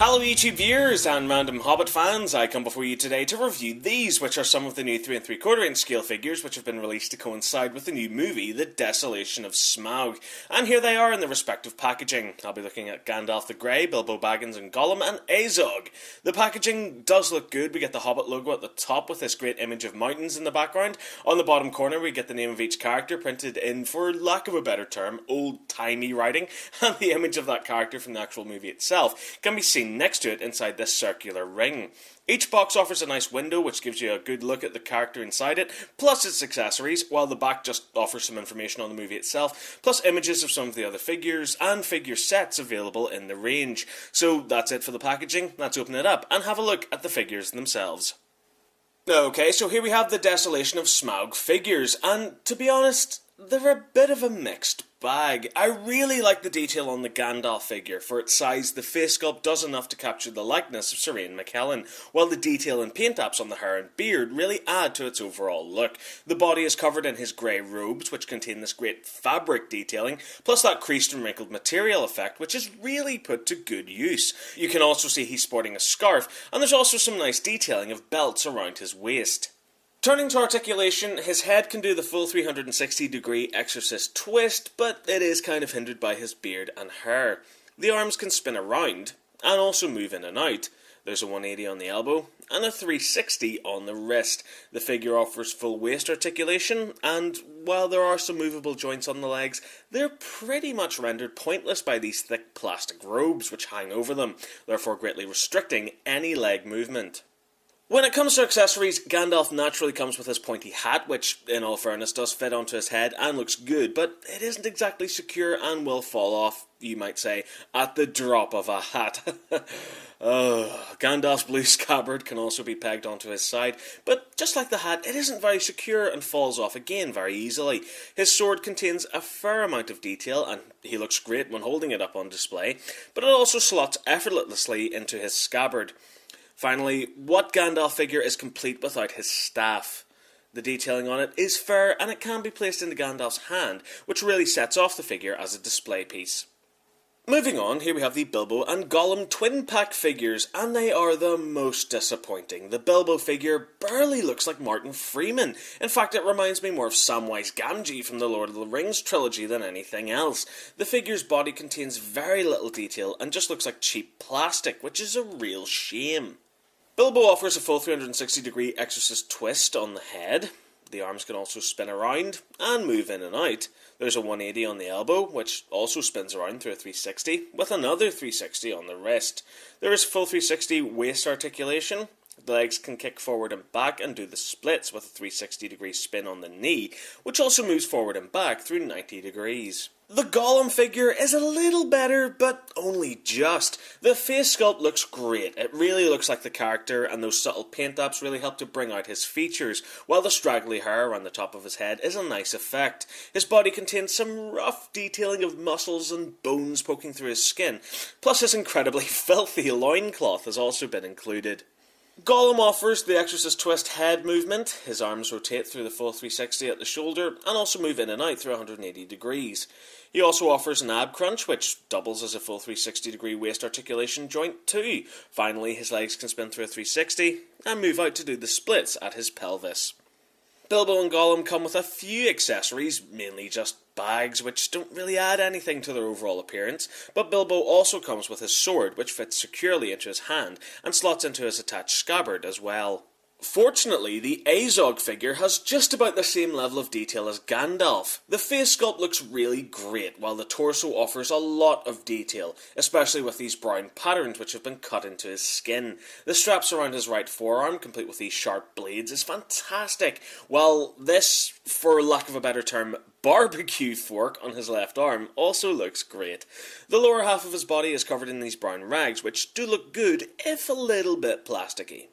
Hello YouTube viewers and random Hobbit fans, I come before you today to review these, which are some of the new 3 3/4 inch scale figures which have been released to coincide with the new movie, The Desolation of Smaug. And here they are in their respective packaging. I'll be looking at Gandalf the Grey, Bilbo Baggins and Gollum, and Azog. The packaging does look good. We get the Hobbit logo at the top with this great image of mountains in the background. On the bottom corner we get the name of each character printed in, for lack of a better term, old-timey writing, and the image of that character from the actual movie itself can be seen next to it inside this circular ring. Each box offers a nice window which gives you a good look at the character inside it, plus its accessories, while the back just offers some information on the movie itself, plus images of some of the other figures and figure sets available in the range. So that's it for the packaging. Let's open it up and have a look at the figures themselves. Okay, so here we have the Desolation of Smaug figures, and to be honest, they're a bit of a mixed bag. I really like the detail on the Gandalf figure. For its size, the face sculpt does enough to capture the likeness of Sir Ian McKellen, while the detail and paint apps on the hair and beard really add to its overall look. The body is covered in his grey robes, which contain this great fabric detailing, plus that creased and wrinkled material effect, which is really put to good use. You can also see he's sporting a scarf, and there's also some nice detailing of belts around his waist. Turning to articulation, his head can do the full 360-degree exorcist twist, but it is kind of hindered by his beard and hair. The arms can spin around, and also move in and out. There's a 180 on the elbow, and a 360 on the wrist. The figure offers full waist articulation, and while there are some movable joints on the legs, they're pretty much rendered pointless by these thick plastic robes which hang over them, therefore greatly restricting any leg movement. When it comes to accessories, Gandalf naturally comes with his pointy hat, which, in all fairness, does fit onto his head and looks good, but it isn't exactly secure and will fall off, you might say, at the drop of a hat. Gandalf's blue scabbard can also be pegged onto his side, but just like the hat, it isn't very secure and falls off again very easily. His sword contains a fair amount of detail, and he looks great when holding it up on display, but it also slots effortlessly into his scabbard. Finally, what Gandalf figure is complete without his staff? The detailing on it is fair, and it can be placed into Gandalf's hand, which really sets off the figure as a display piece. Moving on, here we have the Bilbo and Gollum twin-pack figures, and they are the most disappointing. The Bilbo figure barely looks like Martin Freeman. In fact, it reminds me more of Samwise Gamgee from the Lord of the Rings trilogy than anything else. The figure's body contains very little detail and just looks like cheap plastic, which is a real shame. Bilbo offers a full 360-degree exorcist twist on the head. The arms can also spin around and move in and out. There's a 180 on the elbow, which also spins around through a 360, with another 360 on the wrist. There is full 360 waist articulation. The legs can kick forward and back and do the splits with a 360-degree spin on the knee, which also moves forward and back through 90 degrees. The Gollum figure is a little better, but only just. The face sculpt looks great. It really looks like the character, and those subtle paint apps really help to bring out his features, while the straggly hair around the top of his head is a nice effect. His body contains some rough detailing of muscles and bones poking through his skin, plus his incredibly filthy loincloth has also been included. Gollum offers the exorcist twist head movement. His arms rotate through the full 360 at the shoulder and also move in and out through 180 degrees. He also offers an ab crunch, which doubles as a full 360-degree waist articulation joint too. Finally, his legs can spin through a 360 and move out to do the splits at his pelvis. Bilbo and Gollum come with a few accessories, mainly just bags, which don't really add anything to their overall appearance, but Bilbo also comes with his sword, which fits securely into his hand and slots into his attached scabbard as well. Fortunately, the Azog figure has just about the same level of detail as Gandalf. The face sculpt looks really great, while the torso offers a lot of detail, especially with these brown patterns which have been cut into his skin. The straps around his right forearm, complete with these sharp blades, is fantastic, while this, for lack of a better term, barbecue fork on his left arm also looks great. The lower half of his body is covered in these brown rags, which do look good, if a little bit plasticky.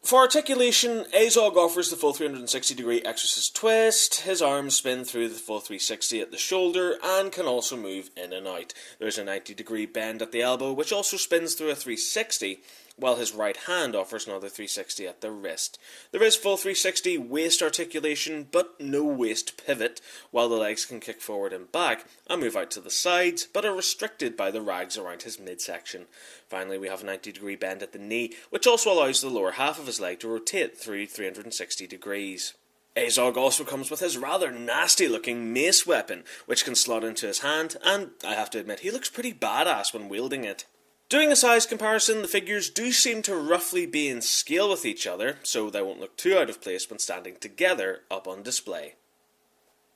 For articulation, Azog offers the full 360-degree exorcist twist. His arms spin through the full 360 at the shoulder and can also move in and out. There's a 90-degree bend at the elbow, which also spins through a 360. while his right hand offers another 360 at the wrist. There is full 360 waist articulation, but no waist pivot, while the legs can kick forward and back and move out to the sides, but are restricted by the rags around his midsection. Finally, we have a 90-degree bend at the knee, which also allows the lower half of his leg to rotate through 360 degrees. Azog also comes with his rather nasty looking mace weapon, which can slot into his hand, and I have to admit he looks pretty badass when wielding it. Doing a size comparison, the figures do seem to roughly be in scale with each other, so they won't look too out of place when standing together up on display.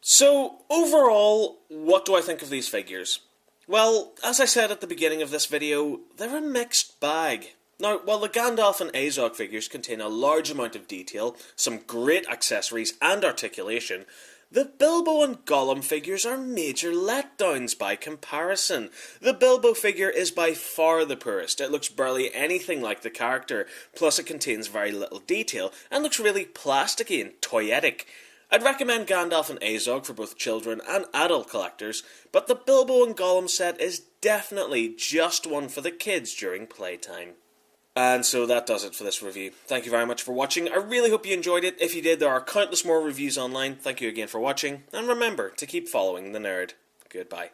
So, overall, what do I think of these figures? Well, as I said at the beginning of this video, they're a mixed bag. Now, while the Gandalf and Azog figures contain a large amount of detail, some great accessories and articulation, the Bilbo and Gollum figures are major letdowns by comparison. The Bilbo figure is by far the poorest. It looks barely anything like the character, plus it contains very little detail and looks really plasticky and toyetic. I'd recommend Gandalf and Azog for both children and adult collectors, but the Bilbo and Gollum set is definitely just one for the kids during playtime. And so that does it for this review. Thank you very much for watching. I really hope you enjoyed it. If you did, there are countless more reviews online. Thank you again for watching, and remember to keep following the nerd. Goodbye.